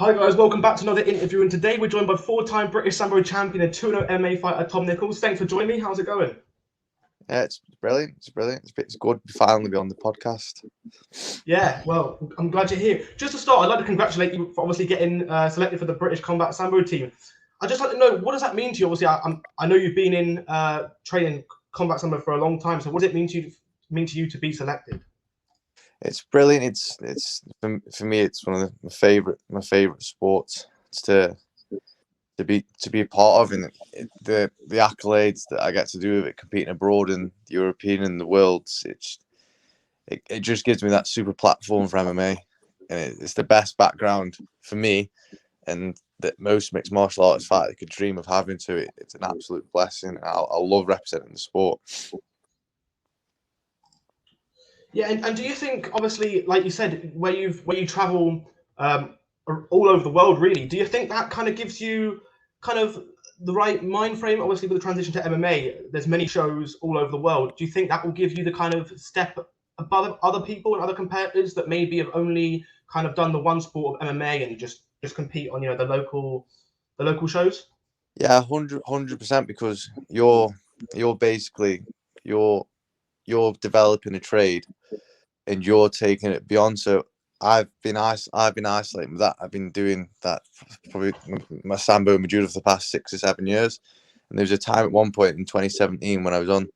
Hi guys, welcome back to another interview, and today we're joined by four-time British Sambo champion and 2-0 MMA fighter Tom Nicholls. Thanks for joining me. How's it going? Yeah, it's brilliant. It's brilliant. It's good to finally be on the podcast. Yeah, well, I'm glad you're here. Just to start, I'd like to congratulate you for obviously getting selected for the British Combat Sambo team. I'd just like to know, what does that mean to you? Obviously, I know you've been in training combat sambo for a long time, so what does it mean to you to be selected? It's brilliant. It's for me. It's one of my favorite sports. It's to be a part of, and the accolades that I get to do with it, competing abroad in the European and the worlds. It just gives me that super platform for MMA, and it's the best background for me, and that most mixed martial artists fighter could dream of having. To it. It's an absolute blessing. I love representing the sport. Yeah, and do you think, obviously, like you said, where you travel all over the world, really, do you think that kind of gives you kind of the right mind frame? Obviously, with the transition to MMA, there's many shows all over the world. Do you think that will give you the kind of step above other people and other competitors that maybe have only kind of done the one sport of MMA and just compete on the local shows? Yeah, 100%, because you're basically you're you're developing a trade and you're taking it beyond. So I've been isolating with that. I've been doing that probably my sambo and my judo for the past 6 or 7 years. And there was a time at one point in 2017 when I was on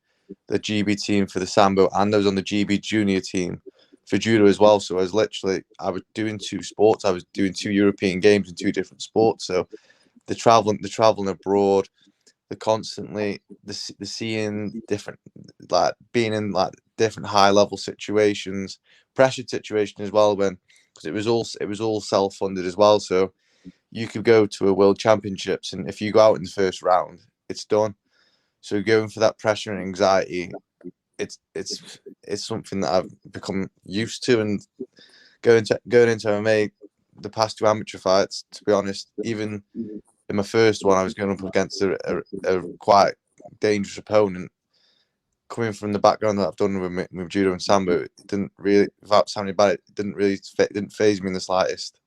the GB team for the sambo, and I was on the GB junior team for judo as well. So I was doing two sports. I was doing two European games in two different sports. So the traveling abroad, the seeing different, like being in like different high level situations, pressured situation as well, when because it was all self funded as well. So you could go to a world championships, and if you go out in the first round, it's done. So going for that pressure and anxiety, it's something that I've become used to. And going into MMA, the past two amateur fights, to be honest, even in my first one, I was going up against a quite dangerous opponent. Coming from the background that I've done with judo and sambo, it didn't really, without sounding bad, it didn't phase me in the slightest.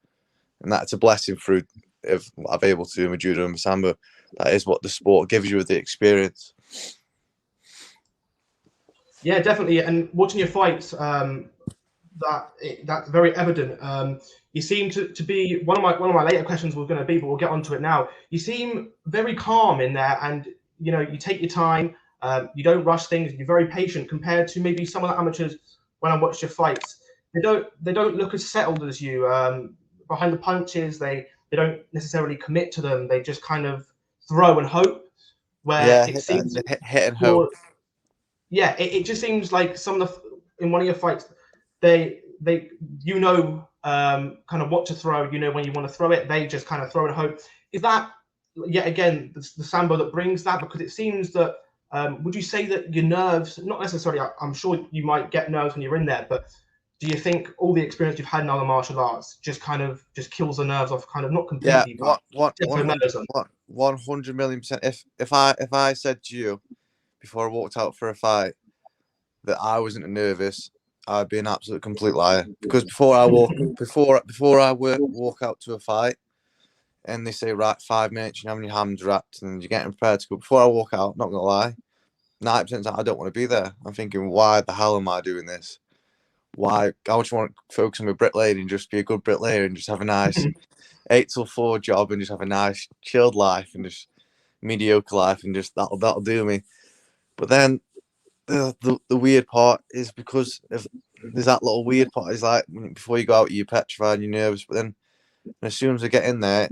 And that's a blessing through of what I've able to do with judo and sambo. That is what the sport gives you with the experience. Yeah, definitely. And watching your fights, that's very evident. You seem to be one of my later questions was going to be, but we'll get onto it now. You seem very calm in there, and you take your time. You don't rush things. You're very patient compared to maybe some of the amateurs. When I watched your fights, they don't look as settled as you. Behind the punches, they don't necessarily commit to them. They just kind of throw and hope. Where Yeah, it seems hit and hope. you're yeah, it just seems like some of in one of your fights, they kind of what to throw. You know when you want to throw it, they just kind of throw and hope. Is that yet again the sambo that brings that? Because it seems that would you say that your nerves, not necessarily, I'm sure you might get nerves when you're in there, but do you think all the experience you've had in other martial arts just kills the nerves off, kind of not Yeah, completely, but just the nerves on? 100 million%. If I said to you before I walked out for a fight that I wasn't nervous, I'd be an absolute complete liar. Because before I walk out to a fight, and they say, right, 5 minutes, you're having your hands wrapped and you're getting prepared to go. Before I walk out, not gonna lie, 90% of the time I don't want to be there. I'm thinking, why the hell am I doing this? Why? I just want to focus on my bricklayer and just be a good bricklayer and just have a nice 8 till 4 job and just have a nice chilled life and just mediocre life, and just that'll do me. But then the weird part is, because if there's that little weird part, is like before you go out, you're petrified and you're nervous, but then as soon as I get in there,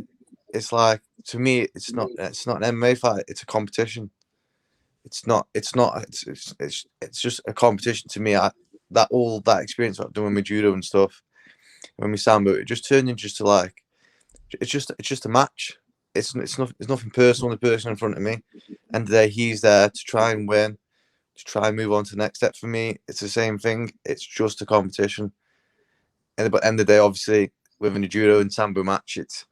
it's like, to me, it's not an MMA fight, it's a competition. It's just a competition to me. All that experience I've done with my judo and stuff, when we sambo, it just turned into just to like, it's just a match. It's nothing personal on the person in front of me, and today he's there to try and win, to try and move on to the next step. For me, it's the same thing. It's just a competition. And but at the end of the day, obviously, within a judo and sambo match, it's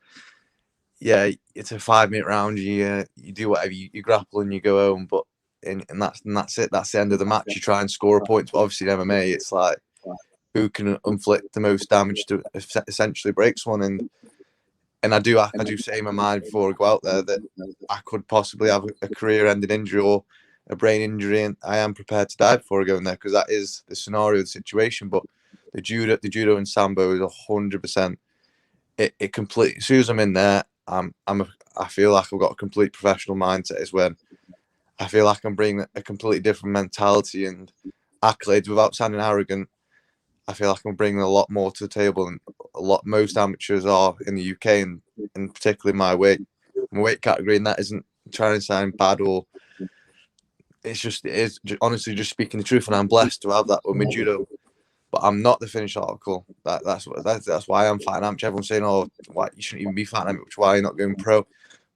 a 5 minute round. You do whatever, you grapple and you go home. But and that's it. That's the end of the match. You try and score a point. But obviously, in MMA, it's like who can inflict the most damage to essentially break someone. And And I do say in my mind before I go out there that I could possibly have a career-ending injury or a brain injury, and I am prepared to die before I go in there, because that is the scenario, the situation. But the judo and sambo is 100%. It completely, as soon as I'm in there, I feel like I've got a complete professional mindset. Is when I feel like I'm bringing a completely different mentality and accolades without sounding arrogant. I feel like I'm bringing a lot more to the table than most amateurs are in the UK, and particularly my weight category. And that isn't trying to sound bad, or it is honestly just speaking the truth. And I'm blessed to have that with my judo, but I'm not the finished article. That's why I'm fighting amateur. Everyone's saying, "Oh, why you shouldn't even be fighting amateur? Why you're not going pro?"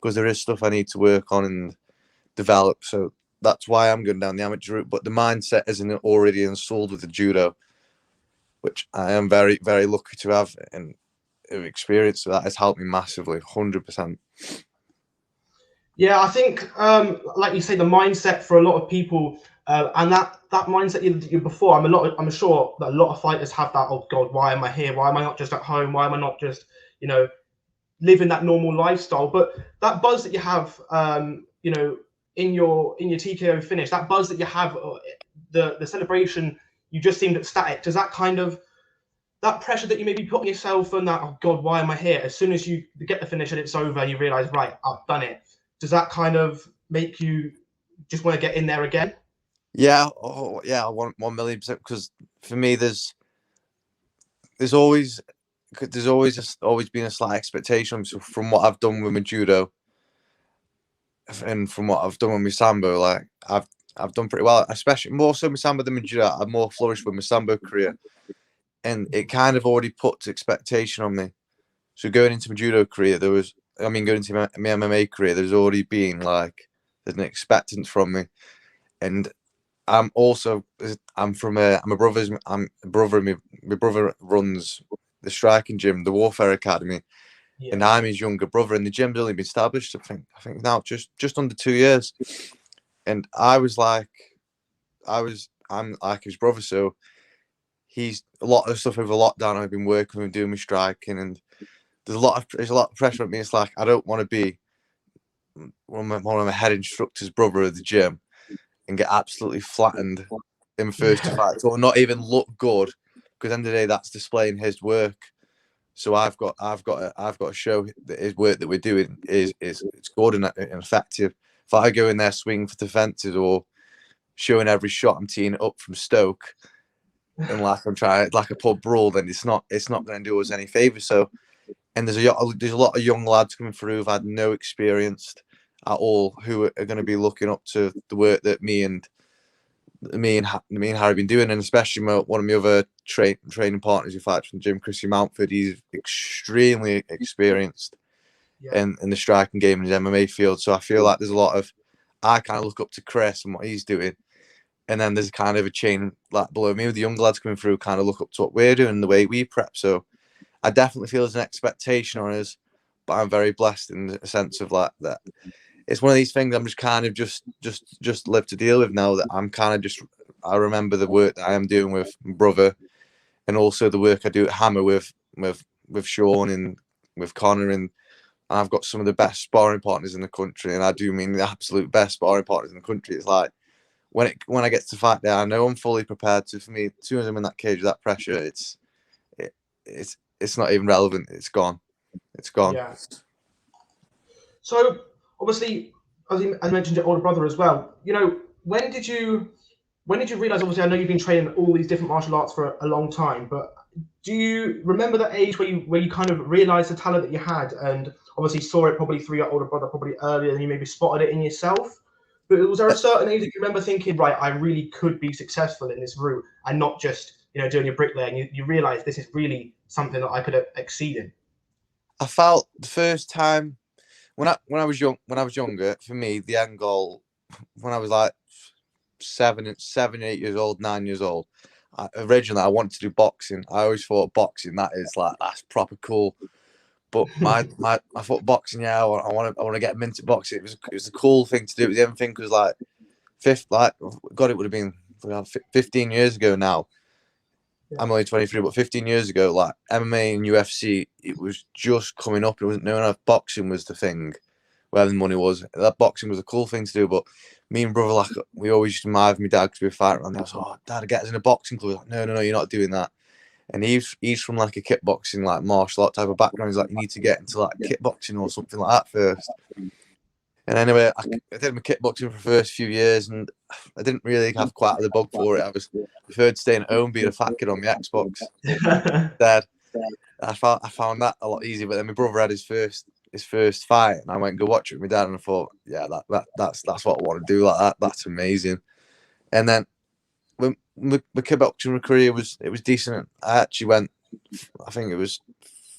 Because there is stuff I need to work on and develop. So that's why I'm going down the amateur route. But the mindset isn't already installed with the judo, which I am very, very lucky to have, and experience that has helped me massively, 100%. Yeah, I think, like you say, the mindset for a lot of people, and that mindset you before. I'm sure that a lot of fighters have that. Oh God, why am I here? Why am I not just at home? Why am I not just, living that normal lifestyle? But that buzz that you have, in your TKO finish, that buzz that you have, the celebration, you just seemed ecstatic. Does that kind of, that pressure that you maybe put on yourself, and that, oh God, why am I here? As soon as you get the finish and it's over, and you realize, right, I've done it. Does that kind of make you just want to get in there again? Yeah, I want 1,000,000%, because for me, there's always been a slight expectation from what I've done with my judo and from what I've done with my sambo. Like I've done pretty well, especially more so with sambo than my judo. I've more flourished with my sambo career, and it kind of already puts expectation on me. So going into my judo career, going into my MMA career, there's already been there's an expectance from me. And I'm a brother's, I'm a brother, my brother runs the striking gym, the Warfare Academy. Yeah. And I'm his younger brother, and the gym's only been established, I think now just under 2 years. And I'm like his brother, so he's a lot of stuff over lockdown. I've been working with him, doing my striking, and there's a lot of pressure on me. It's like I don't want to be one of my head instructor's brother at the gym and get absolutely flattened in the first two fights, or not even look good, because at the end of the day, that's displaying his work. So I've got to show that his work that we're doing is it's good and effective. If I go in there swinging for the fences or showing every shot I'm teeing it up from Stoke, and like I'm trying like a pub brawl, then it's not going to do us any favours. So, and there's a lot of young lads coming through who've had no experience at all, who are going to be looking up to the work that me and Harry have been doing, and especially one of my other training partners who fights from the gym, Chrissy Mountford. He's extremely experienced in the striking game in his MMA field. So I feel like there's a lot of, I kind of look up to Chris and what he's doing, and then there's kind of a chain like below me with the young lads coming through, kind of look up to what we're doing and the way we prep. So I definitely feel there's an expectation on us, but I'm very blessed in the sense of like that. It's one of these things I'm just kind of just live to deal with now, that I'm kind of just, I remember the work that I am doing with my brother, and also the work I do at Hammer with Sean and with Connor, and I've got some of the best sparring partners in the country, and I do mean the absolute best sparring partners in the country. It's like when I get to fight there, I know I'm fully prepared to. For me, as soon as I'm in that cage with that pressure, it's not even relevant. It's gone. It's gone. Yeah. So obviously, as you mentioned, your older brother as well. When did you realize? Obviously, I know you've been training all these different martial arts for a long time, but do you remember that age where you kind of realized the talent that you had, and obviously saw it probably through your older brother probably earlier than you maybe spotted it in yourself? But was there a certain age that you remember thinking, right, I really could be successful in this route, and not just doing your bricklaying? You realize this is really something that I could exceed in. I felt the first time when I was younger, for me, the end goal when I was like 7, 8 years old, 9 years old. Originally, I wanted to do boxing. I always thought boxing, that's proper cool. But I thought boxing, I want to get into boxing. It was a cool thing to do. The other thing was God, it would have been 15 years ago now. I'm only 23, but 15 years ago, like MMA and UFC, it was just coming up. It wasn't known enough. Boxing was the thing where the money was. That boxing was a cool thing to do, but me and brother, like, we always used to mind my dad because we were fighting around. I was like, oh, Dad, get us in a boxing club. Like, no, you're not doing that. And he's from like a kickboxing, like martial art type of background. He's like, you need to get into like kickboxing or something like that first. And anyway, I did my kickboxing for the first few years, and I didn't really have quite the bug for it. I preferred staying at home, being a fat kid on my Xbox. Dad, I found that a lot easier. But then my brother had his first fight, and I went and go watch it with my dad, and I thought, yeah, that's what I want to do. Like that, that's amazing. And then when my kickboxing career was decent. I actually went, I think it was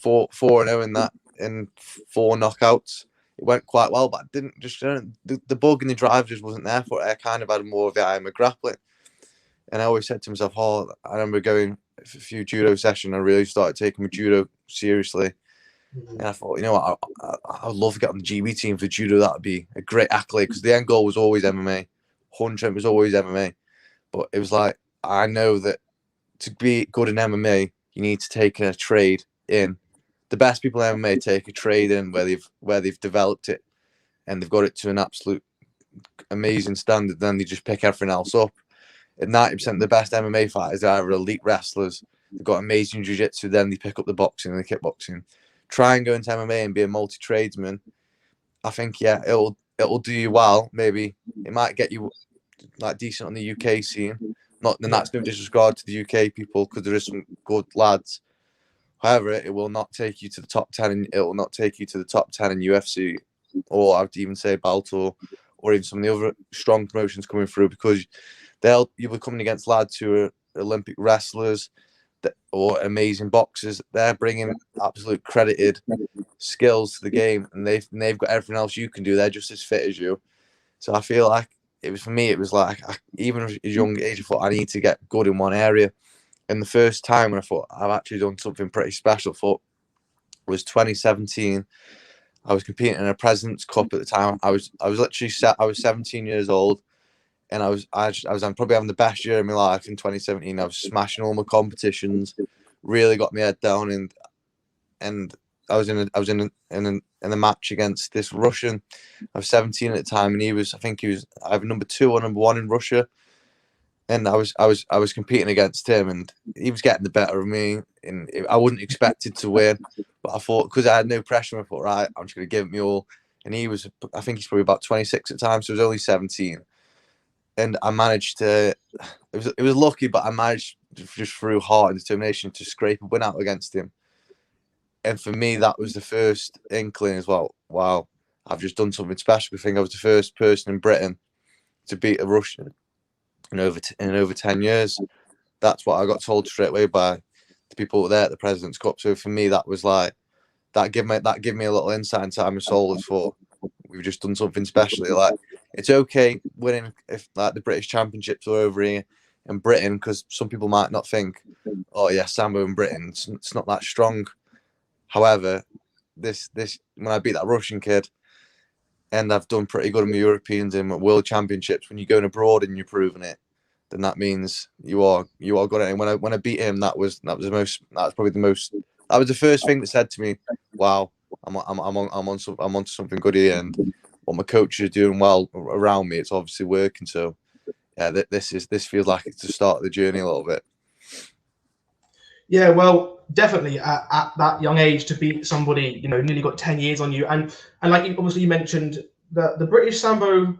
4-0 in that, in 4 knockouts. It went quite well, but I didn't just, the bug and the drive just wasn't there for it. I kind of had more of the eye in my grappling. And I always said to myself, oh, I remember going a few judo sessions. I really started taking my judo seriously. And I thought, you know what, I would love to get on the GB team for judo. That would be a great accolade, because the end goal was always MMA. 100% was always MMA. But it was like, I know that to be good in MMA, you need to take a trade in. The best people in MMA take a trade in where they've developed it and they've got it to an absolute amazing standard. Then they just pick everything else up. And 90% of the best MMA fighters are either elite wrestlers, they've got amazing jiu-jitsu, then they pick up the boxing and the kickboxing. Try and go into MMA and be a multi-tradesman. I think, yeah, it'll do you well. Maybe it might get you like decent on the UK scene. And that's no disregard to the UK people, because there is some good lads. However, it will not take you to the top 10, and it will not take you to the top 10 in UFC, or I'd even say Bellator, or even some of the other strong promotions coming through, because you'll be coming against lads who are Olympic wrestlers or amazing boxers. They're bringing absolute credited skills to the game, and they've got everything else you can do. They're just as fit as you. So I feel like for me, it was like, even at a young age, I thought I need to get good in one area. And the first time when I thought I've actually done something pretty special was 2017. I was competing in a President's Cup at the time. I was literally I was 17 years old, and I was probably having the best year of my life in 2017. I was smashing all my competitions, really got my head down, and I was in a match against this Russian. I was 17 at the time, and I think he was either number 2 or number 1 in Russia. And I was competing against him, and he was getting the better of me, and I wouldn't expect it to win, but I thought, because I had no pressure, I thought, right, I'm just going to give it me all. And I think he's probably about 26 at the time, so he was only 17. And I managed to, it was lucky, but I managed just through heart and determination to scrape a win out against him. And for me, that was the first inkling as well. Wow, I've just done something special. I think I was the first person in Britain to beat a Russian in over 10 years. That's what I got told straight away by the people there at the President's Cup. So for me, that was like, that gave me a little insight into how my soul is for. We've just done something special. Like, it's okay winning if like the British Championships are over here in Britain, because some people might not think, oh yeah, Sambo in Britain, it's not that strong. However, this when I beat that Russian kid, and I've done pretty good in the Europeans and World Championships, when you're going abroad and you're proving it, then that means you are good at it. And when I beat him, that was probably the most. That was the first thing that said to me, "Wow, I'm onto something good here." And what my coach is doing well around me, it's obviously working. So yeah, this feels like it's the start of the journey a little bit. Yeah, well, definitely at that young age to beat somebody, nearly got 10 years on you, and like obviously you mentioned, the British Sambo,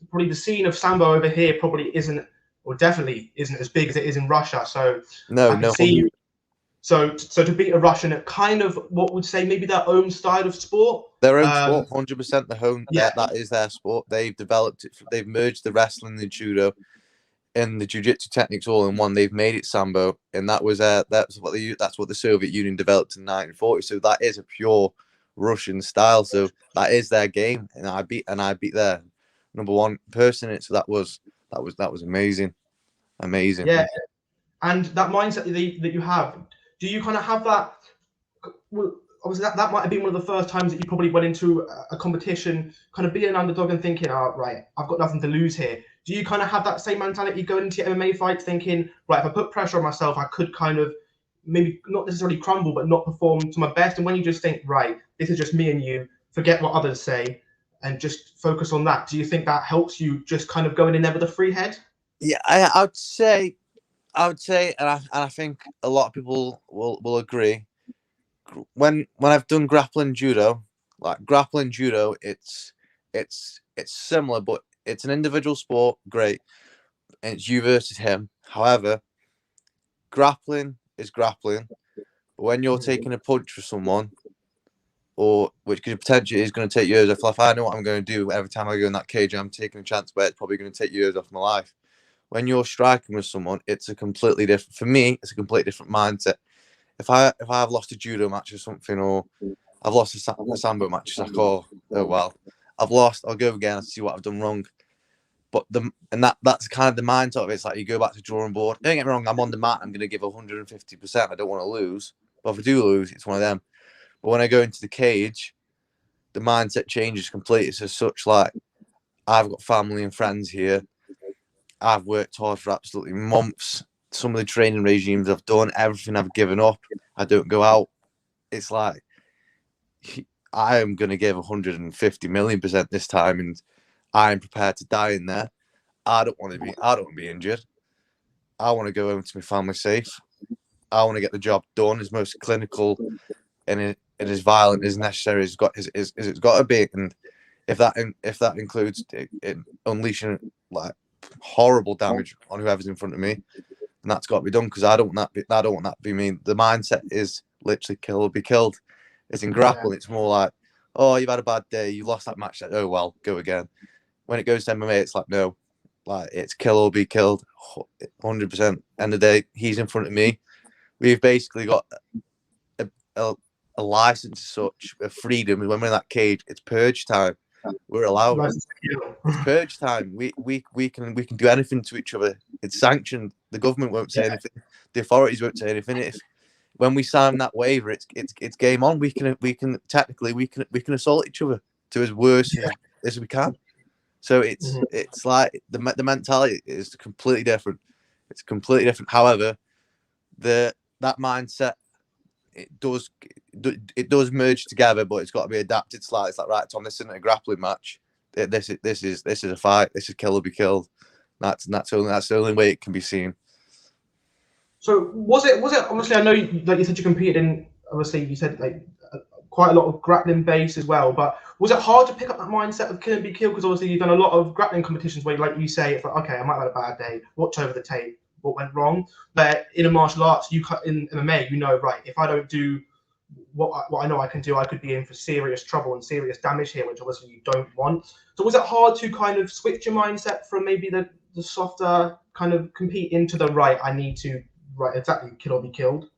probably the scene of Sambo over here probably isn't, or definitely isn't as big as it is in Russia. So I can see. So to beat a Russian at kind of what would say maybe their own style of sport. Their own sport, 100%. The home, yeah, that is their sport. They've developed it. They've merged the wrestling, the judo, and the jiu-jitsu techniques all in one. They've made it Sambo, and that's what the Soviet Union developed in 1940. So that is a pure Russian style. So that is their game, and I beat their number 1 person in it. So that was amazing. Yeah, and that mindset that you have, do you kind of have that? Well, obviously that might have been one of the first times that you probably went into a competition, kind of being an underdog and thinking, oh, right, I've got nothing to lose here. Do you kind of have that same mentality going into your MMA fights, thinking, right, if I put pressure on myself, I could kind of maybe not necessarily crumble, but not perform to my best? And when you just think, right, this is just me and you, forget what others say, and just focus on that, do you think that helps you just kind of going in there with a free head? Yeah, I would say, and I think a lot of people will agree. When I've done grappling judo, it's similar, but it's an individual sport, great, and it's you versus him. However, grappling is grappling. When you're taking a punch for someone, or which could potentially is going to take years off. If I know what I'm going to do every time I go in that cage, I'm taking a chance where it's probably going to take years off my life. When you're striking with someone, it's a completely different. For me, it's a completely different mindset. If I've lost a judo match or something, or I've lost a sambo match, it's like, oh well, I've lost. I'll go again and see what I've done wrong. But that's kind of the mindset of it. It's like you go back to drawing board. Don't get me wrong, I'm on the mat. I'm going to give 150%. I don't want to lose. But if I do lose, it's one of them. But when I go into the cage, the mindset changes completely. It's as such like I've got family and friends here. I've worked hard for absolutely months. Some of the training regimes I've done, everything I've given up. I don't go out. It's like I am going to give 150 million% this time, and I am prepared to die in there. I don't want to be injured. I want to go home to my family safe. I want to get the job done as most clinical and as violent as necessary as it's got to be. And if that includes unleashing like horrible damage on whoever's in front of me, and that's got to be done, because I don't want that to be me. The mindset is literally kill or be killed. It's in grappling. It's more like, oh, you've had a bad day, you lost that match. Like, oh well, go again. When it goes to MMA, it's like, no, like it's kill or be killed, 100%. End of the day, he's in front of me. We've basically got a license, as such, a freedom. When we're in that cage, it's purge time. We're allowed. It's purge time. We can do anything to each other. It's sanctioned. The government won't say anything. The authorities won't say anything. When we sign that waiver, it's game on. We can technically assault each other to as worse as we can. So it's like the mentality is completely different. It's completely different. However, that mindset, it does merge together, but it's got to be adapted slightly. It's like, right, Tom, this isn't a grappling match. This is a fight. This is kill or be killed. That's the only way it can be seen. So was it obviously, I know like you said you competed in, obviously you said like quite a lot of grappling base as well, but was it hard to pick up that mindset of kill and be killed? Because obviously you've done a lot of grappling competitions where, like you say, it's like, okay, I might have had a bad day, watch over the tape, what went wrong. But in a martial arts, in MMA, you know, right, if I don't do what I know I can do, I could be in for serious trouble and serious damage here, which obviously you don't want. So was it hard to kind of switch your mindset from maybe the softer kind of compete into the right, I need to, right, exactly, kill or be killed?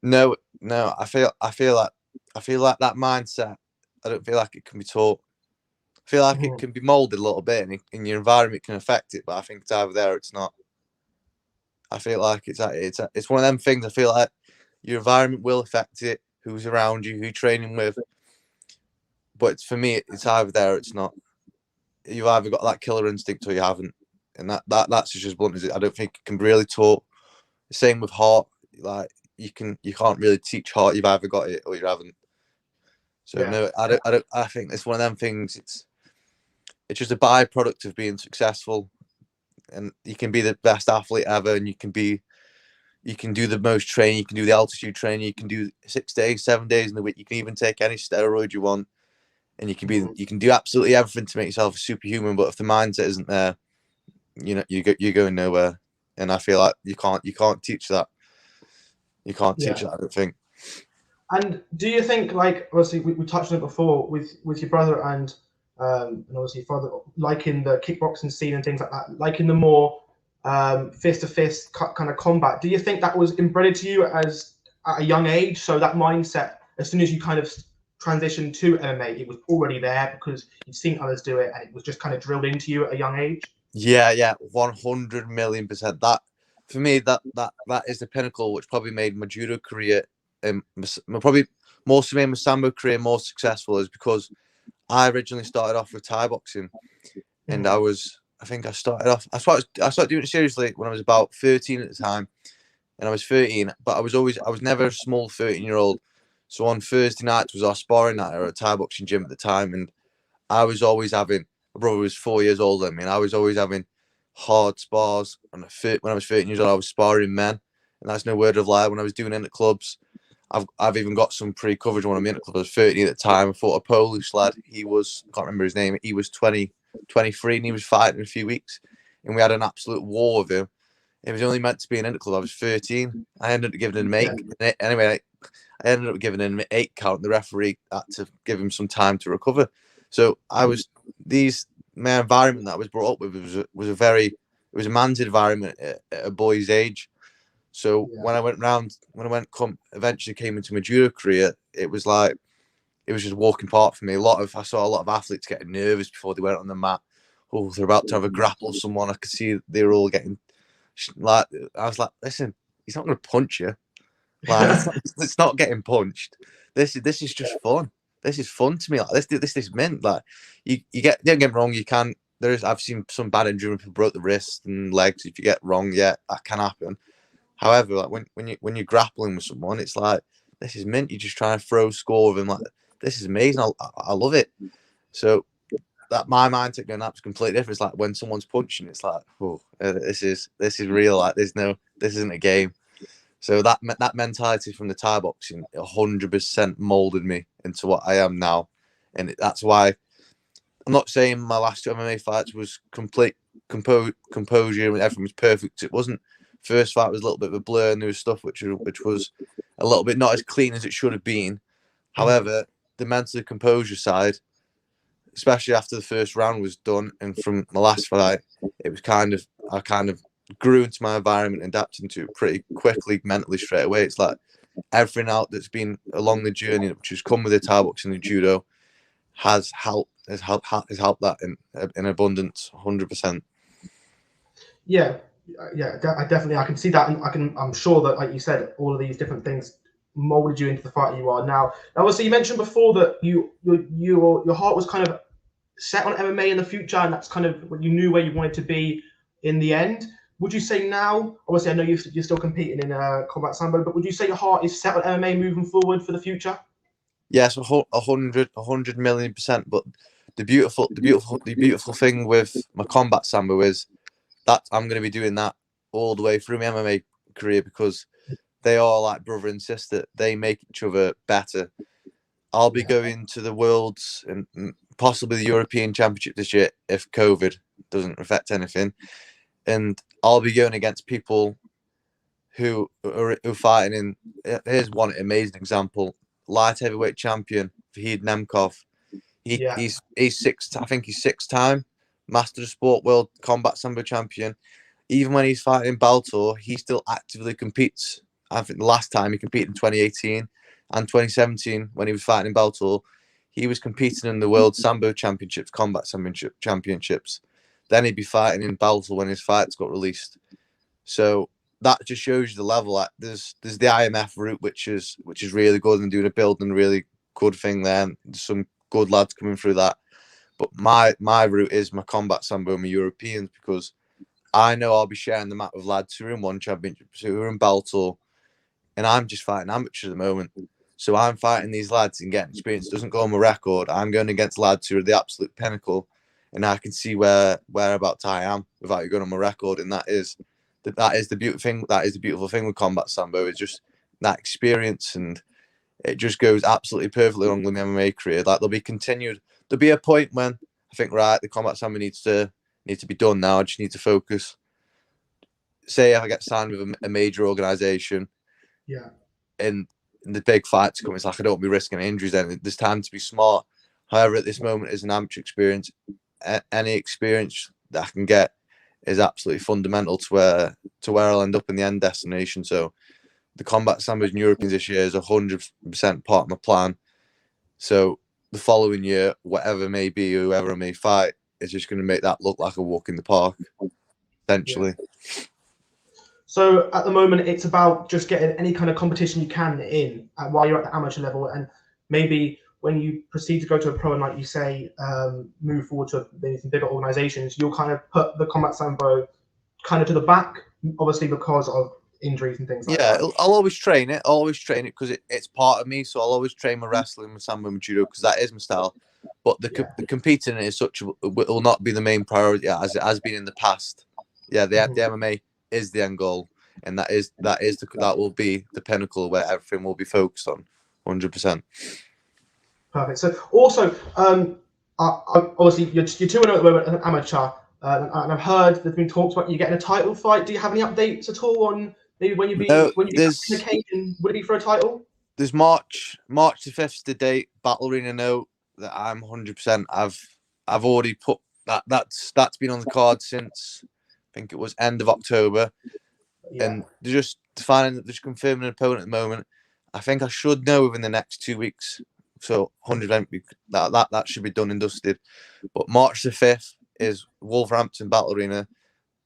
No, I feel like that mindset, I don't feel like it can be taught. I feel like it can be molded a little bit, and your environment can affect it, but I think it's either there or it's not. I feel like it's one of them things. I feel like your environment will affect it, who's around you, who you're training with. But for me, it's either there or it's not. You've either got that killer instinct or you haven't, and that's just as blunt as it. I don't think it can be really taught. The same with heart. Like you can't really teach heart. You've either got it or you haven't. So no, I don't. I think it's one of them things. It's just a byproduct of being successful, and you can be the best athlete ever, and you can do the most training, you can do the altitude training, you can do 6 days, 7 days in the week, you can even take any steroid you want, and you can do absolutely everything to make yourself a superhuman. But if the mindset isn't there, you're going nowhere. And I feel like you can't teach that. You can't teach that, I don't think. And do you think, like, obviously we touched on it before with your brother and obviously father, like in the kickboxing scene and things like that, like in the more fist to fist kind of combat, do you think that was embedded to you as at a young age? So that mindset, as soon as you kind of transitioned to MMA, it was already there because you've seen others do it, and it was just kind of drilled into you at a young age? Yeah, 100 million%. That for me, that is the pinnacle, which probably made my judo career, probably more so made my sambo career more successful, is because I originally started off with Thai boxing, and I was I think I started doing it seriously when I was about 13 at the time, and I was 13. But I was never a small 13-year-old. So on Thursday nights was our sparring night at a Thai boxing gym at the time, and I was always having. My brother was 4 years older than me, and I was always having hard spars. And when I was 13 years old, I was sparring men, and that's no word of lie. When I was doing it at clubs, I've even got some pre-coverage when I'm in at club. I was 13 at the time. I fought a Polish lad. He was, I can't remember his name. He was 23, and he was fighting in a few weeks, and we had an absolute war with him. It was only meant to be an interclub. I was 13. I ended up giving him an 8. Anyway, I ended up giving him an 8 count. The referee had to give him some time to recover. So my environment that I was brought up with was it was a man's environment at a boy's age. So when I eventually came into my judo career, it was just walking part for me. I saw a lot of athletes getting nervous before they went on the mat. Oh, they're about to have a grapple with someone. I could see they were all getting I was like, listen, he's not going to punch you. Like, it's not getting punched. This is just fun. This is fun to me. Like this is mint. Like you get, don't get me wrong. I've seen some bad injury when people broke the wrist and legs. If you get wrong, yeah, that can happen. However, like when you're grappling with someone, it's like this is mint. You're just trying to throw score with him. Like this is amazing. I love it. So that my mindset going up is completely different. It's like when someone's punching, it's like, oh, this is real. Like this isn't a game. So that mentality from the Thai boxing 100% molded me into what I am now, and that's why I'm not saying my last 2 MMA fights was complete composure and everything was perfect. It wasn't. First fight was a little bit of a blur, and there was stuff which was a little bit not as clean as it should have been. However, the mental composure side, especially after the first round was done, and from my last fight, it was I kind of grew into my environment, adapting to it pretty quickly, mentally straight away. It's like everything out that's been along the journey, which has come with the Thai boxing and judo, has helped that in abundance, 100%. Yeah, I can see that, and I'm sure that, like you said, all of these different things molded you into the fighter you are now. Now, obviously, you mentioned before that your heart was kind of set on MMA in the future, and that's kind of what you knew where you wanted to be in the end. Would you say now, obviously I know you're still competing in combat sambo, but would you say your heart is set on MMA moving forward for the future? Yes, 100 million%. But the beautiful thing with my combat sambo is that I'm going to be doing that all the way through my MMA career, because they are like brother and sister. They make each other better. I'll be going to the Worlds and possibly the European Championship this year if COVID doesn't affect anything. And I'll be going against people who are fighting in. Here's one amazing example: light heavyweight champion Fahid Nemkov. He's I think he's 6-time Master of Sport World Combat Sambo champion. Even when he's fighting in Bellator, he still actively competes. I think the last time he competed in 2018 and 2017 when he was fighting in Bellator, he was competing in the World Sambo Championships, Combat Sambo Championships. Then he'd be fighting in Bellator when his fights got released. So that just shows you the level. Like there's the IMF route, which is really good and doing a building really good thing there. There's some good lads coming through that. But my route is my combat sambo and my Europeans, because I know I'll be sharing the mat with lads who are in one championship, who are in Bellator, and I'm just fighting amateur at the moment. So I'm fighting these lads and getting experience. It doesn't go on my record. I'm going against lads who are the absolute pinnacle, and I can see whereabouts I am without it going on my record. And that is the beautiful thing. That is the beautiful thing with combat sambo, is just that experience, and it just goes absolutely perfectly along with the MMA career. Like there'll be a point when I think, right, the combat sambo needs to be done now. I just need to focus. Say if I get signed with a major organization, and the big fights come, it's like I don't be risking injuries. Then there's time to be smart. However, at this moment, as an amateur experience, any experience that I can get is absolutely fundamental to where I'll end up in the end destination. So the combat sambos and Europeans this year is 100% part of my plan. So the following year, whatever it may be, whoever I may fight, is just going to make that look like a walk in the park, essentially. Yeah. So at the moment, it's about just getting any kind of competition you can in while you're at the amateur level, and maybe when you proceed to go to a pro and, like you say, move forward to maybe some bigger organizations, you'll kind of put the combat sambo kind of to the back, obviously because of injuries and things like Yeah, that. I'll always train it. I'll always train it because it's part of me. So I'll always train my wrestling, my sambo, my judo because that is my style. But the competing is will not be the main priority as it has been in the past. Yeah, the MMA is the end goal, and that will be the pinnacle where everything will be focused on, 100%. Perfect. So also, obviously you're 2-0 at the moment as an amateur, and I've heard there's been talks about you getting a title fight. Do you have any updates at all on maybe when you be in the occasion? Would it be for a title? There's March the 5th the date. Battle Arena know that I'm 100%. I've already put that's been on the card since I think it was end of October, and they're just confirming an opponent at the moment. I think I should know within the next 2 weeks. So 100% that should be done and dusted. But March the 5th is Wolverhampton Battle Arena.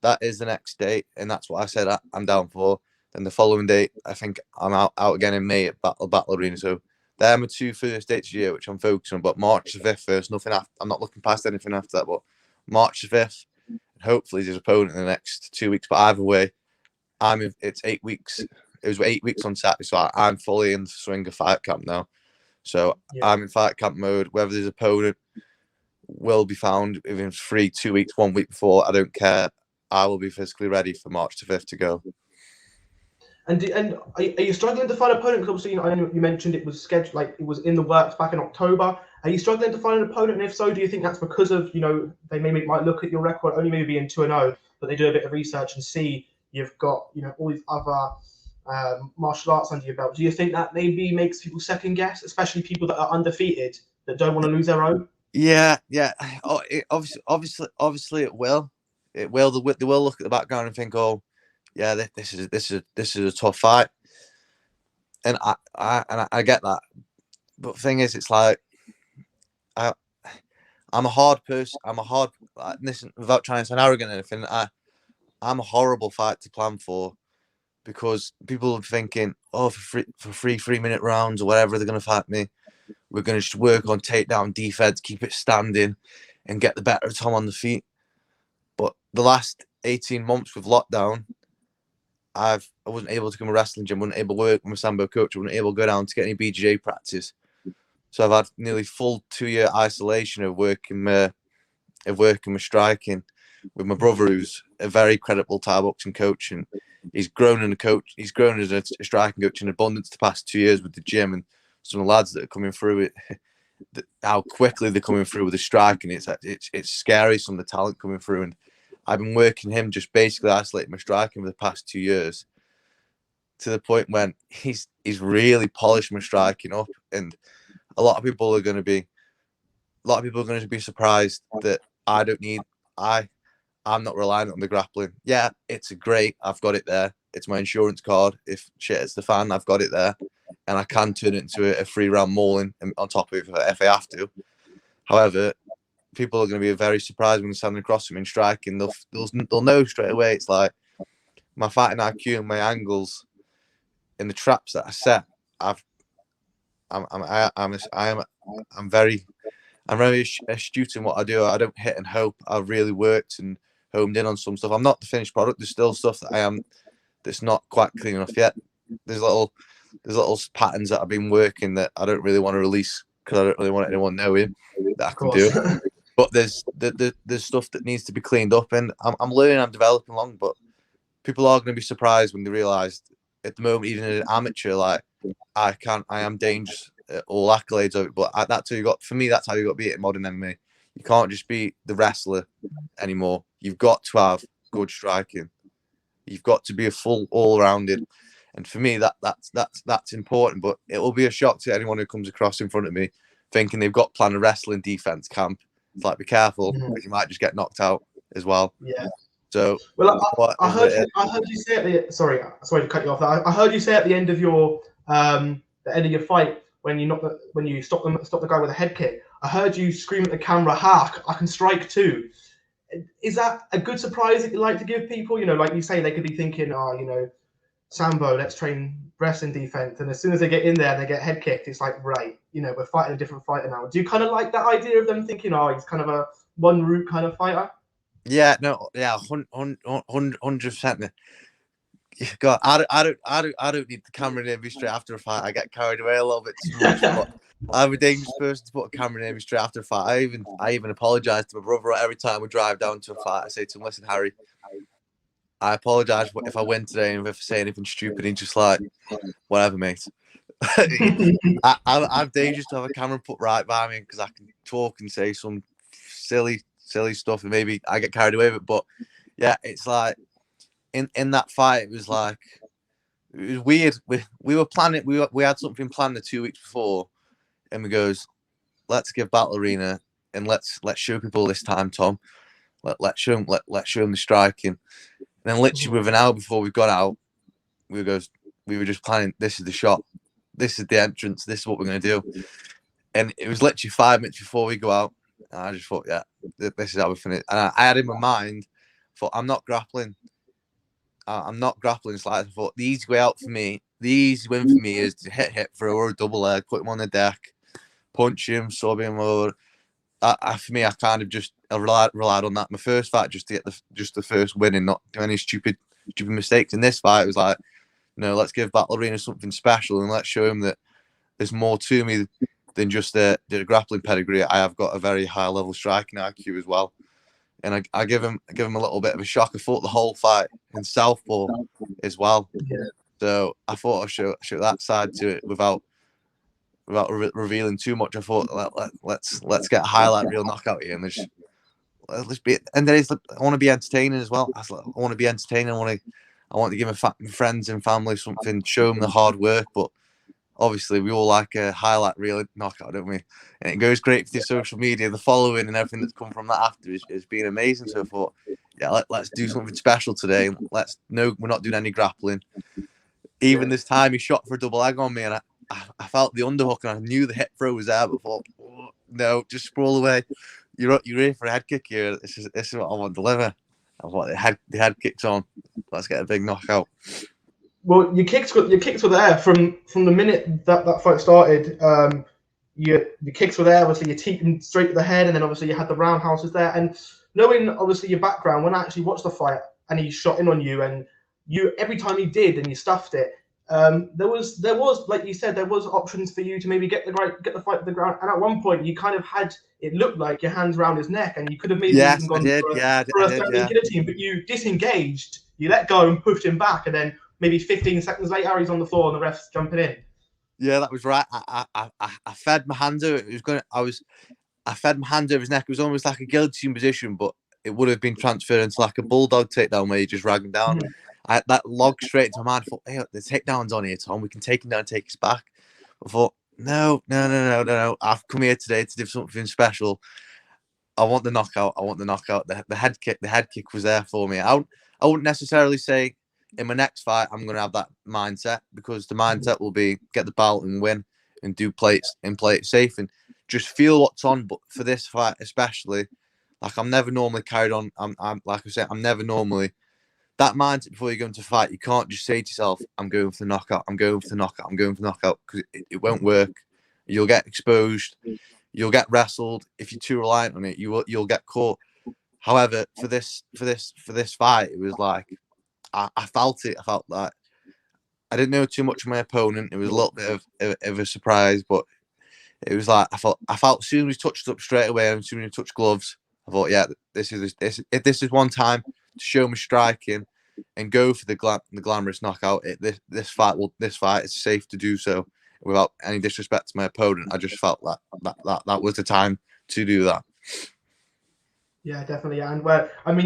That is the next date, and that's what I said I'm down for. Then the following date, I think I'm out again in May at Battle Arena. So they're my 2 first dates a year, which I'm focusing on. But March the 5th first, nothing after. I'm not looking past anything after that. But March the 5th, and hopefully his opponent in the next 2 weeks. But either way, it's 8 weeks. It was 8 weeks on Saturday, so I'm fully in the swing of fight camp now. So I'm in fight camp mode. Whether his opponent will be found within 2 weeks, 1 week before, I don't care. I will be physically ready for March the 5th to go. And are you struggling to find an opponent? Because obviously, I know you mentioned it was scheduled, like it was in the works back in October. Are you struggling to find an opponent? And if so, do you think that's because of, they might look at your record only maybe being 2-0, but they do a bit of research and see you've got, all these other martial arts under your belt? Do you think that maybe makes people second guess, especially people that are undefeated that don't want to lose their own? Yeah. Oh, obviously, it will. It will. They will look at the background and think, "Oh, yeah, this is a tough fight," and I get that. But the thing is, it's like I'm a hard person. Listen, without trying to sound arrogant or anything, I'm a horrible fight to plan for because people are thinking, "Oh, for 3 minute rounds or whatever, they're going to fight me. We're going to just work on takedown defense, keep it standing, and get the better of Tom on the feet." But the last 18 months with lockdown, I wasn't able to come to a wrestling gym, wasn't able to work with my sambo coach, wasn't able to go down to get any BJJ practice. So I've had nearly full 2-year isolation of working my striking with my brother, who's a very credible Thai boxing coach, and he's grown as a striking coach in abundance the past 2 years with the gym, and some of the lads that are coming through it, how quickly they're coming through with the striking. It's scary, some of the talent coming through, and I've been working him just basically isolating my striking for the past 2 years to the point when he's really polished my striking up, and a lot of people are going to be surprised that I'm not reliant on the grappling. Yeah, it's great. I've got it there. It's my insurance card. If shit hits the fan, I've got it there, and I can turn it into a 3-round mauling on top of it if I have to. However, people are going to be very surprised when they're standing across from me and striking. They'll know straight away. It's like my fighting IQ and my angles in the traps that I set. I'm very astute in what I do. I don't hit and hope. I've really worked and homed in on some stuff. I'm not the finished product. There's still stuff that I am that's not quite clean enough yet. There's little patterns that I've been working that I don't really want to release because I don't really want anyone knowing that I can do. But there's stuff that needs to be cleaned up, and I'm learning. I'm developing along. But people are going to be surprised when they realise at the moment, even in an amateur, like I am dangerous. All accolades of it, but that's how you got. For me, that's how you got to be at modern MMA. You can't just be the wrestler anymore. You've got to have good striking. You've got to be a full all-rounded. And for me, that's important. But it will be a shock to anyone who comes across in front of me thinking they've got planned a wrestling defense camp. It's like, be careful, because you might just get knocked out as well. Yeah. So, I heard you say at the sorry to cut you off. I heard you say at the end of your fight when you stop the guy with a head kick. I heard you scream at the camera, "Ha! I can strike too." Is that a good surprise that you like to give people? Like you say, they could be thinking, Sambo, let's train wrestling defense. And as soon as they get in there and they get head kicked, it's like, right, we're fighting a different fighter now. Do you kind of like that idea of them thinking, oh, he's kind of a one route kind of fighter? Yeah, no, yeah, 100%. God, I don't need the camera near me straight after a fight. I get carried away a little bit too much. But I'm a dangerous person to put a camera near me straight after a fight. I even apologize to my brother every time we drive down to a fight. I say to him, "Listen, Harry, I apologize if I win today and if I say anything stupid." He's just like, "Whatever, mate." I'm dangerous to have a camera put right by me because I can talk and say some silly stuff and maybe I get carried away with it. But yeah, it's like in that fight, it was weird. We were planning. We had something planned the 2 weeks before, and we goes, let's give Battle Arena and let's show people this time, Tom. Let's show them. Let's show them the striking. And then literally with an hour before we got out, we were just planning. This is the shot. This is the entrance. This is what we're going to do. And it was literally 5 minutes before we go out. And I just thought, yeah, this is how we finish. And I had in my mind, thought, I'm not grappling. I'm not grappling. It's like I thought the easy way out for me, the easy win for me is to hit throw a double leg, put him on the deck, punch him, sub him over. For me, I kind of just relied on that. My first fight just to get the first win and not do any stupid mistakes. In this fight, it was like, let's give Battle Arena something special and let's show him that there's more to me than just the grappling pedigree. I have got a very high level striking IQ as well. And I give him a little bit of a shock. I thought the whole fight in southpaw as well. Yeah. So I thought I'd show that side to it without revealing too much. I thought let's get a highlight reel knockout here and let's be. And I want to be entertaining as well. I want to be entertaining. I want to give my friends and family something, show them the hard work, but obviously we all like a highlight reel knockout, don't we? And it goes great for the social media, the following and everything that's come from that after has been amazing. So I thought, yeah, let's do something special today. We're not doing any grappling. Even this time he shot for a double leg on me and I felt the underhook and I knew the hip throw was there, but I thought, no, just sprawl away. You're here for a head kick here. This is what I want to deliver. I want the head kicks on. Let's get a big knockout. Well, your kicks were there from the minute that fight started. Your kicks were there. Obviously, your teeth straight to the head, and then obviously you had the roundhouses there. And knowing obviously your background, when I actually watched the fight and he shot in on you, and every time he did, and you stuffed it. There was like you said, there was options for you to maybe get the fight to the ground. And at one point, you kind of had it looked like your hands around his neck, and you could have maybe even gone for a standing guillotine, but you disengaged. You let go and pushed him back, and then maybe 15 seconds later, he's on the floor and the ref's jumping in. Yeah, that was right. I fed my hand over. I fed my hand over his neck. It was almost like a guillotine position, but it would have been transferred into like a bulldog takedown where you just rag him down. That logged straight into my mind. I thought, hey, the takedown's on here, Tom. We can take him down and take his back. I thought, no. I've come here today to do something special. I want the knockout. The head kick was there for me. I wouldn't necessarily say in my next fight I'm going to have that mindset, because the mindset will be get the belt and win and play it safe and just feel what's on. But for this fight especially, like I'm never normally carried on. I'm like I said, I'm never normally that mindset before you go into a fight. You can't just say to yourself, I'm going for the knockout, because it won't work. You'll get exposed. You'll get wrestled. If you're too reliant on it, you'll get caught. However, for this fight, it was like I felt it. I felt that I didn't know too much of my opponent. It was a little bit of a surprise, but it was like I felt as soon as we touched up straight away and as soon as we touched gloves, I thought, yeah, this is one time to show me striking and go for the glamorous knockout. This fight is safe to do so without any disrespect to my opponent. I just felt that was the time to do that. Yeah, definitely. And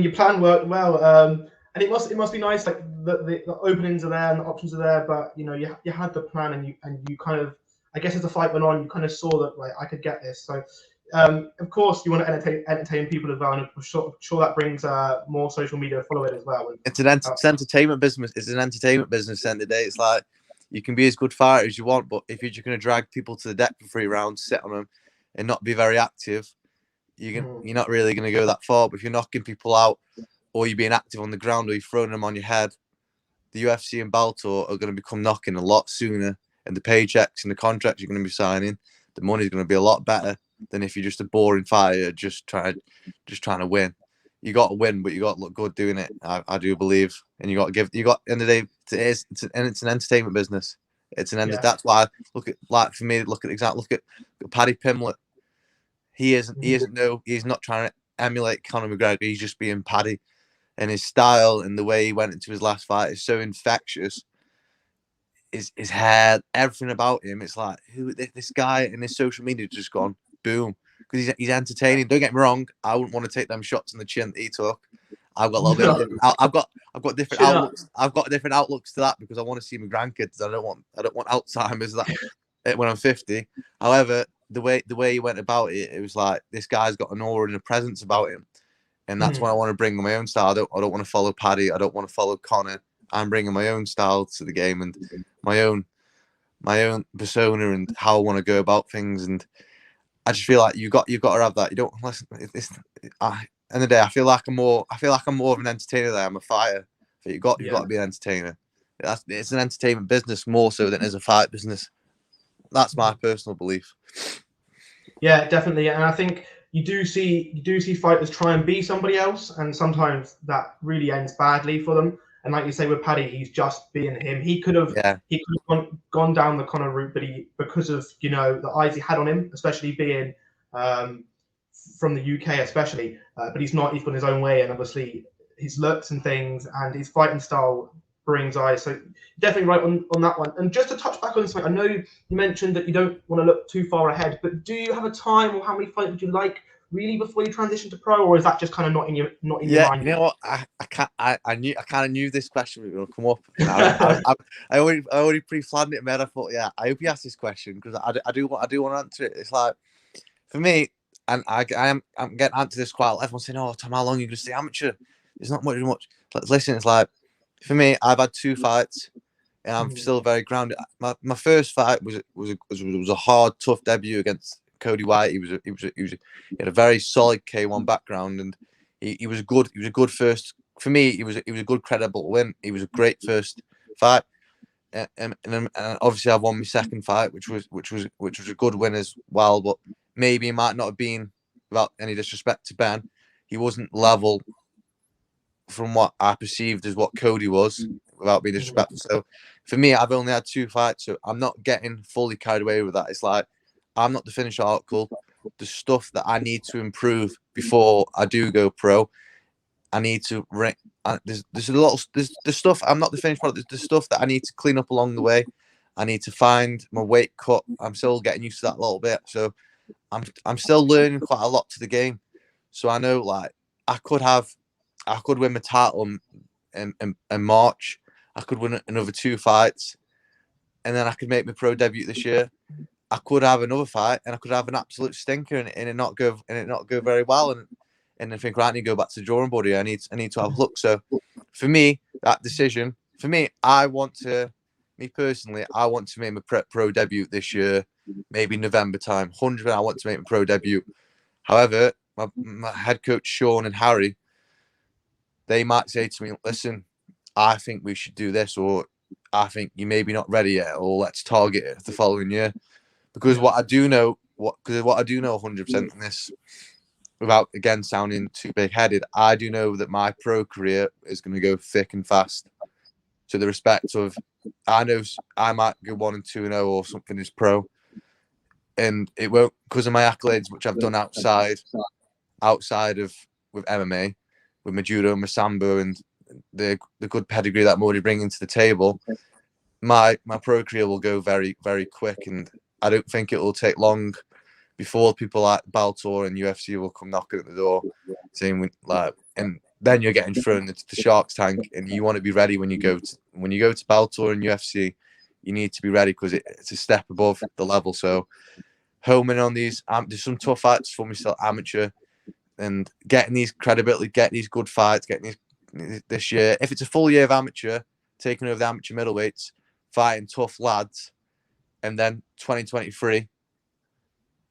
your plan worked well. And it must be nice, like the openings are there and the options are there, but you had the plan and you kind of, I guess as the fight went on, you kind of saw that I could get this. So of course you want to entertain people as well, and I'm sure that brings more social media following as well. It's an entertainment business. It's an entertainment business. At the end of the day, it's like you can be as good fighter as you want, but if you're just going to drag people to the deck for 3 rounds, sit on them, and not be very active, you're not really going to go that far. But if you're knocking people out, or you're being active on the ground, or you're throwing them on your head, the UFC and Bellator are going to become knocking a lot sooner, and the paychecks and the contracts you're going to be signing, the money's going to be a lot better than if you're just a boring fighter just trying to win. You got to win, but you got to look good doing it. I do believe, and you got to give. You got end of the day, it's an entertainment business. It's an end. Yeah. That's why look at for me. Look at Paddy Pimblett. He's not trying to emulate Conor McGregor. He's just being Paddy, and his style and the way he went into his last fight is so infectious. His hair, everything about him, it's like who this guy, and his social media just gone boom, because he's entertaining. Don't get me wrong, I wouldn't want to take them shots in the chin that he took. I've got a little bit. I've got different outlooks. I've got different outlooks to that because I want to see my grandkids. I don't want Alzheimer's that when I'm 50. However, the way he went about it, it was like this guy's got an aura and a presence about him, and that's what I want to bring my own style. I don't want to follow Paddy. I don't want to follow Conor. I'm bringing my own style to the game and my own persona and how I want to go about things. And I just feel like you've got to have that. You don't listen. End of the day, I feel like I'm more of an entertainer than I'm a fighter. So you've got to be an entertainer. It's an entertainment business more so than it is a fight business. That's my personal belief. Yeah, definitely, and I think you do see fighters try and be somebody else, and sometimes that really ends badly for them. And like you say with Paddy, he's just being him. He could have gone down the Conor route, but because of the eyes he had on him, especially being from the UK, especially. But he's not. He's gone his own way, and obviously his looks and things and his fighting style brings eyes. So definitely right on that one. And just to touch back on something, I know you mentioned that you don't want to look too far ahead, but do you have a time or how many fights would you like really before you transition to pro, or is that just kind of not in your mind? You know what? I kind of knew this question was going to come up. And I already pre-planned it, man. I thought, yeah, I hope you ask this question because I do want to answer it. It's like for me, and I'm getting answered this quite a lot. Everyone's saying, "Oh, Tom, how long are you going to stay amateur?" There's not much. Listen, it's like for me, I've had 2 fights, and I'm still very grounded. My first fight was a hard, tough debut against Cody White. He had a very solid K1 background, and he was good. He was a good first. For me, he was a good, credible win. He was a great first fight, and obviously I've won my second fight, which was a good win as well. But maybe he might not have been, without any disrespect to Ben, he wasn't level from what I perceived as what Cody was, without being disrespectful. So for me, I've only had 2 fights, so I'm not getting fully carried away with that. It's like I'm not the finished article. The stuff that I need to improve before I do go pro, I need to there's the stuff. I'm not the finished product. There's the stuff that I need to clean up along the way. I need to find my weight cut. I'm still getting used to that a little bit. So I'm still learning quite a lot to the game. So I know like I could win my title in March. I could win another 2 fights, and then I could make my pro debut this year. I could have another fight, and I could have an absolute stinker, and it not go very well, and I think right, I need to go back to the drawing board here. I need to have a look. So for me, that decision, me personally, I want to make my pro debut this year, maybe November time. 100%, I want to make my pro debut. However, my head coach Sean and Harry, they might say to me, listen, I think we should do this, or I think you maybe not ready yet, or let's target it the following year. Because what I do know 100% in this, without again sounding too big-headed, I do know that my pro career is going to go thick and fast. To the respect of, I know I might go 1-2-0 or something as pro, and it won't because of my accolades, which I've done outside of with MMA, with my judo, my sambo, and the good pedigree that I'm already bringing to the table. My pro career will go very, very quick, and I don't think it will take long before people like Bellator and UFC will come knocking at the door, saying like, and then you're getting thrown into the Shark's tank, and you want to be ready when you go to Bellator and UFC. You need to be ready because it's a step above the level. So, homing on these, there's some tough fights for me still amateur, and getting these credibility, getting these good fights, getting these this year. If it's a full year of amateur, taking over the amateur middleweights, fighting tough lads, and then 2023,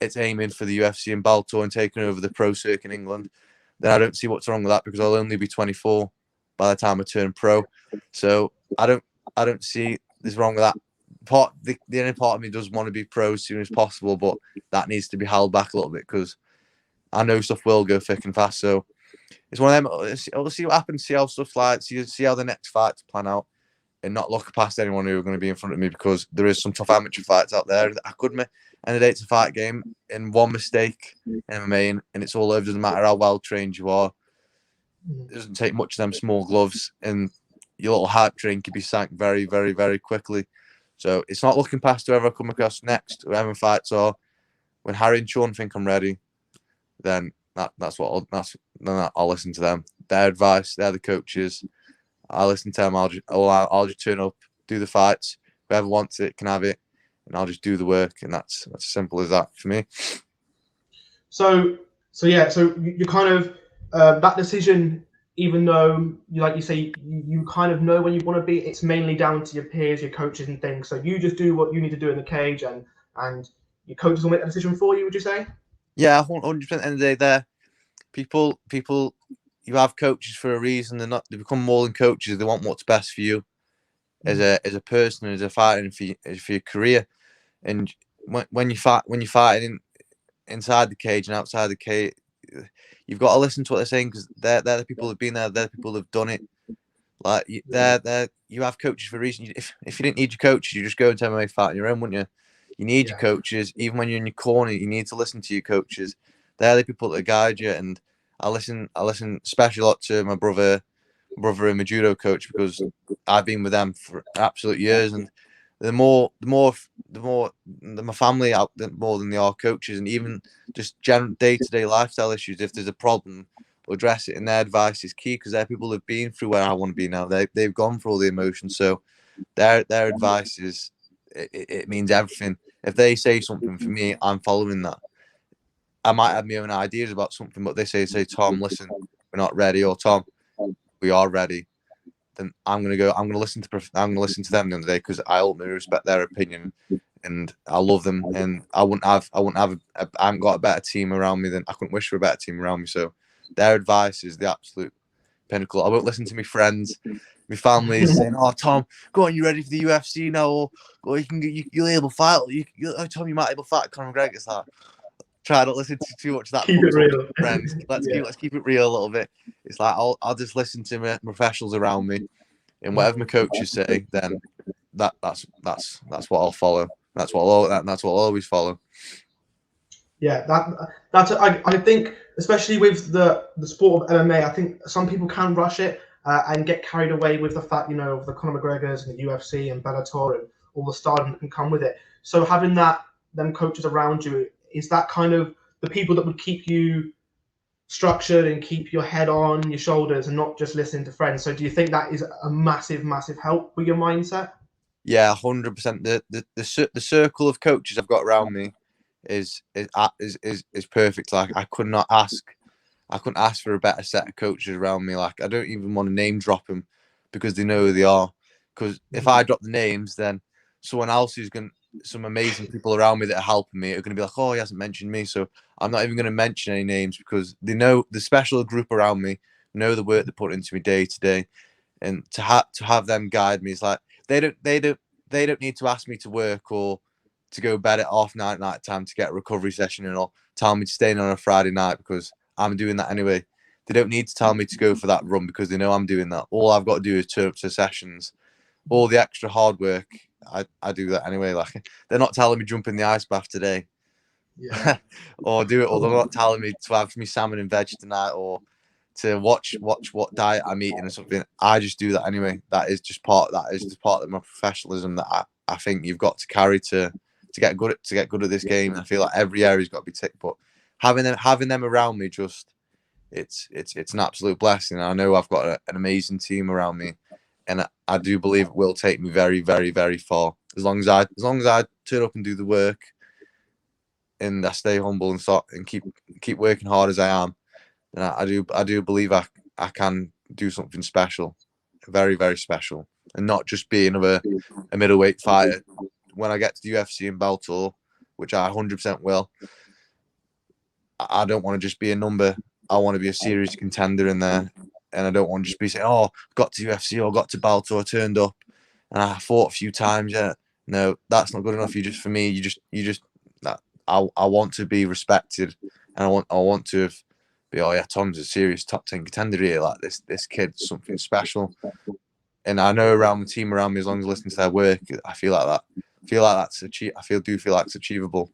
it's aiming for the UFC and Bellator and taking over the pro circuit in England, then I don't see what's wrong with that because I'll only be 24. by the time I turn pro. So I don't see this wrong with that. The only part of me does want to be pro as soon as possible, but that needs to be held back a little bit because I know stuff will go thick and fast. So it's one of them. We'll see what happens. See how stuff like see how the next fights plan out, and not look past anyone who are going to be in front of me because there is some tough amateur fights out there that I could end the day it's a fight game, and one mistake in MMA and it's all over. Doesn't matter how well trained you are. It doesn't take much of them small gloves, and your little hype train can be sank very, very, very quickly. So it's not looking past whoever I come across next, whoever fights are. When Harry and Sean think I'm ready, then I'll listen to them. Their advice, they're the coaches. I'll listen to them. I'll just turn up, do the fights. Whoever wants it can have it, and I'll just do the work. And that's as simple as that for me. So you kind of that decision, even though like you say, you kind of know when you want to be. It's mainly down to your peers, your coaches, and things. So you just do what you need to do in the cage, and your coaches will make that decision for you. Would you say? Yeah, 100%. At the end of the day, there, people, you have coaches for a reason. They become more than coaches. They want what's best for you as a person, as a fighter, and for your career. And when you're fighting inside the cage and outside the cage, you've got to listen to what they're saying because they're the people who've been there. They're the people who've done it. Like you have coaches for a reason. If you didn't need your coaches, you just go into MMA fight on your own, wouldn't you? You need your coaches. Even when you're in your corner, you need to listen to your coaches. They're the people that guide you. And I listen especially a lot to my brother and my judo coach because I've been with them for absolute years. And the more my family out more than they are coaches, and even just day-to-day lifestyle issues. If there's a problem, we'll address it. And their advice is key because they're people who've been through where I want to be now. They've gone through all the emotions. So their advice is it means everything. If they say something for me, I'm following that. I might have my own ideas about something, but they say, Tom, listen, we're not ready, or Tom, we are ready. Then I'm gonna listen to them at the end of the day because I ultimately respect their opinion and I love them. And I haven't got a better team around me than I couldn't wish for a better team around me. So their advice is the absolute pinnacle. I won't listen to my friends, my family is saying, "Oh, Tom, go on, you ready for the UFC now? Or you'll able to fight. Tom, you might able to fight Conor McGregor." It's like, try not to listen to too much of that. Keep it real, friends. Let's keep it real a little bit. It's like I'll just listen to my professionals around me, and whatever my coaches say, then that's what I'll follow. That's what I'll always follow. Yeah, I think, especially with the sport of MMA, I think some people can rush it and get carried away with the fact, of the Conor McGregors and the UFC and Bellator and all the stardom that can come with it. So having them coaches around you, is that kind of the people that would keep you structured and keep your head on your shoulders and not just listening to friends? So do you think that is a massive, massive help with your mindset? Yeah, 100%. The circle of coaches I've got around me is perfect. Like I couldn't ask for a better set of coaches around me. Like I don't even want to name drop them because they know who they are. Because if I drop the names, then someone else some amazing people around me that are helping me are going to be like, "Oh, he hasn't mentioned me." So I'm not even going to mention any names because they know the special group around me know the work they put into me day to day, and to have them guide me is like they don't need to ask me to work or to go bed at half night time to get a recovery session and all tell me to stay in on a Friday night because I'm doing that anyway. They don't need to tell me to go for that run because they know I'm doing that. All I've got to do is turn up to sessions. All the extra hard work, I do that anyway. Like they're not telling me jump in the ice bath today, or do it. Or they're not telling me to have me salmon and veg tonight, or to watch what diet I'm eating or something. I just do that anyway. That is just part of my professionalism that I think you've got to carry to get good at this game. And I feel like every area's got to be ticked. But having them around me, just it's an absolute blessing. I know I've got an amazing team around me, and I do believe it will take me very, very, very far. As long as I turn up and do the work, and I stay humble and keep working hard as I am, then I do believe I can do something special, very, very special, and not just be another a middleweight fighter. When I get to the UFC and Bellator, which I 100% will, I don't want to just be a number. I want to be a serious contender in there. and I don't want to just be saying, "Oh, got to UFC or got to Bellator, turned up, and I fought a few times." Yeah, no, that's not good enough. For me. You just that I want to be respected, and I want to be. Oh yeah, Tom's a serious top 10 contender here. Like this kid's something special, and I know around the team around me, as long as I listen to their work, I feel like that. I feel like that's do feel like it's achievable.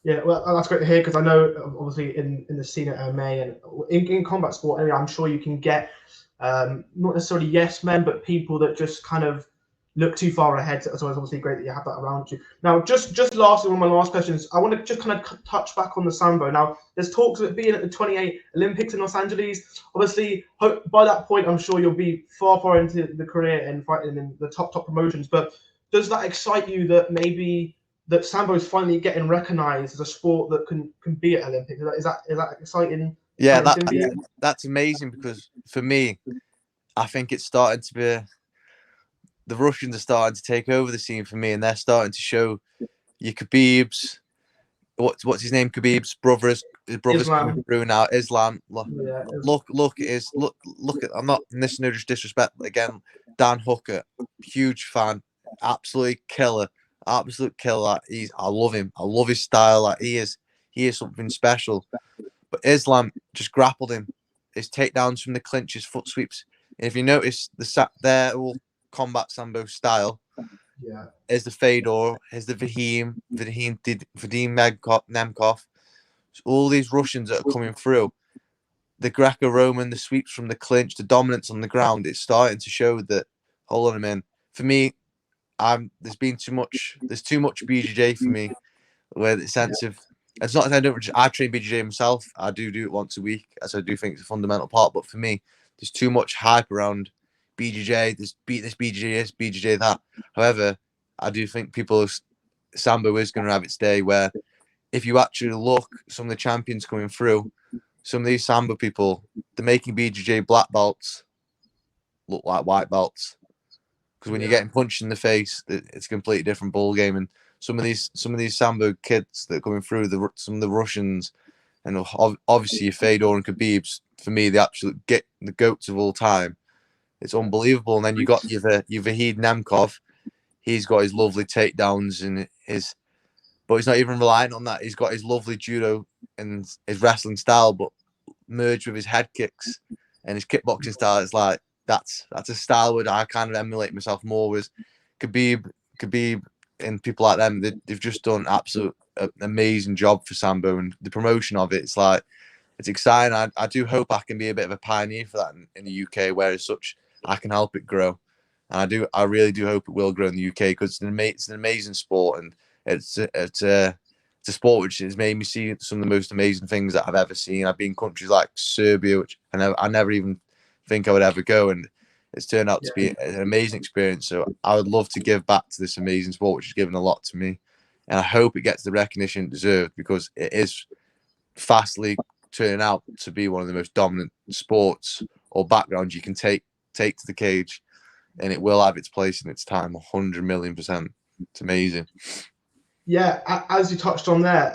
Yeah, well, that's great to hear, because I know obviously in the scene at MMA and in combat sport anyway, I'm sure you can get not necessarily yes men, but people that just kind of look too far ahead. So it's obviously great that you have that around you. Now, just lastly, one of my last questions, I want to just kind of touch back on the Sambo. Now, there's talks of it being at the 28 Olympics in Los Angeles. Obviously, by that point, I'm sure you'll be far into the career and fighting in the top promotions. But does that excite you that maybe that Sambo is finally getting recognised as a sport that can be at Olympics? Is that exciting? Yeah, exciting that's amazing, because for me, I think it's starting to be, the Russians are starting to take over the scene for me, and they're starting to show your Khabib's, what's his name, Khabib's brothers, his brothers coming through now. Islam, look at. I'm not, and this is no disrespect again. Dan Hooker, huge fan, absolute killer. I love him. I love his style. Like he is something special. But Islam just grappled him. His takedowns from the clinch, his foot sweeps. And if you notice their all combat Sambo style, is the Fedor, is the Vadim Nemkov. So all these Russians that are coming through, the Greco-Roman, the sweeps from the clinch, the dominance on the ground, it's starting to show that, hold on a minute, for me, there's too much BJJ for me, where the sense of, it's not that I train BJJ myself. I do it once a week, as I do think it's a fundamental part. But for me, there's too much hype around BJJ. This BJJ, BJJ that. However, I do think Sambo is going to have its day where, if you actually look, some of the champions coming through, some of these Sambo people, they're making BJJ black belts look like white belts. Because when you're getting punched in the face, it's a completely different ball game. And some of these Sambo kids that are coming through, some of the Russians, and obviously Fedor and Khabib's, for me, the goats of all time. It's unbelievable. And then you got your Vahid Nemkov. He's got his lovely takedowns and but he's not even relying on that. He's got his lovely judo and his wrestling style, but merged with his head kicks and his kickboxing style. It's like, that's a style where I kind of emulate myself more with Khabib and people like them. They've just done absolute amazing job for Sambo, and the promotion of it. It's like, it's exciting. I do hope I can be a bit of a pioneer for that in the UK, where as such I can help it grow. And I really do hope it will grow in the UK, because it's an amazing sport, and it's a sport which has made me see some of the most amazing things that I've ever seen. I've been in countries like Serbia, which I never even think I would ever go, and it's turned out to be an amazing experience. So I would love to give back to this amazing sport, which has given a lot to me, and I hope it gets the recognition it deserves, because it is fastly turning out to be one of the most dominant sports or backgrounds you can take to the cage, and it will have its place in its time, 100,000,000%. It's amazing. Yeah, as you touched on there,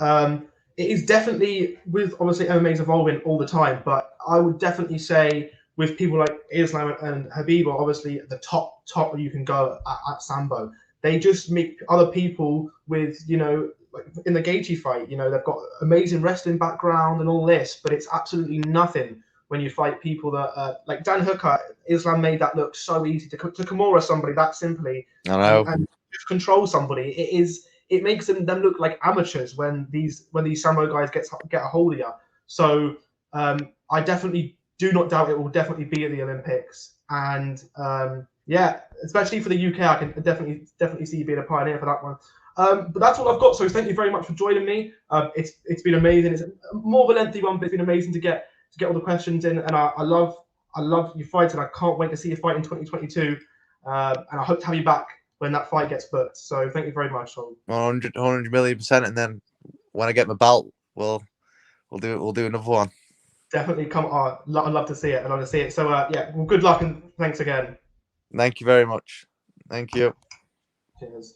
it is definitely, with obviously MMA's evolving all the time, but I would definitely say with people like Islam and Habib are obviously at the top you can go at Sambo. They just meet other people with, like in the Gaethje fight, they've got amazing wrestling background and all this, but it's absolutely nothing when you fight people that like Dan Hooker. Islam made that look so easy to Kimura somebody that simply, I know. and just control somebody. It makes them look like amateurs when these Sambo guys get a hold of you. So I definitely do not doubt it will definitely be at the Olympics, and especially for the UK, I can definitely see you being a pioneer for that one. But that's all I've got. So thank you very much for joining me. It's been amazing. It's more of a lengthy one, but it's been amazing to get all the questions in, and I love your fights, and I can't wait to see you fight in 2022. And I hope to have you back when that fight gets booked. So thank you very much. 100,000,000%. And then when I get my belt, we'll do another one. Definitely come on. I'd love to see it. I'd love to see it. So well, good luck and thanks again. Thank you very much. Thank you. Cheers.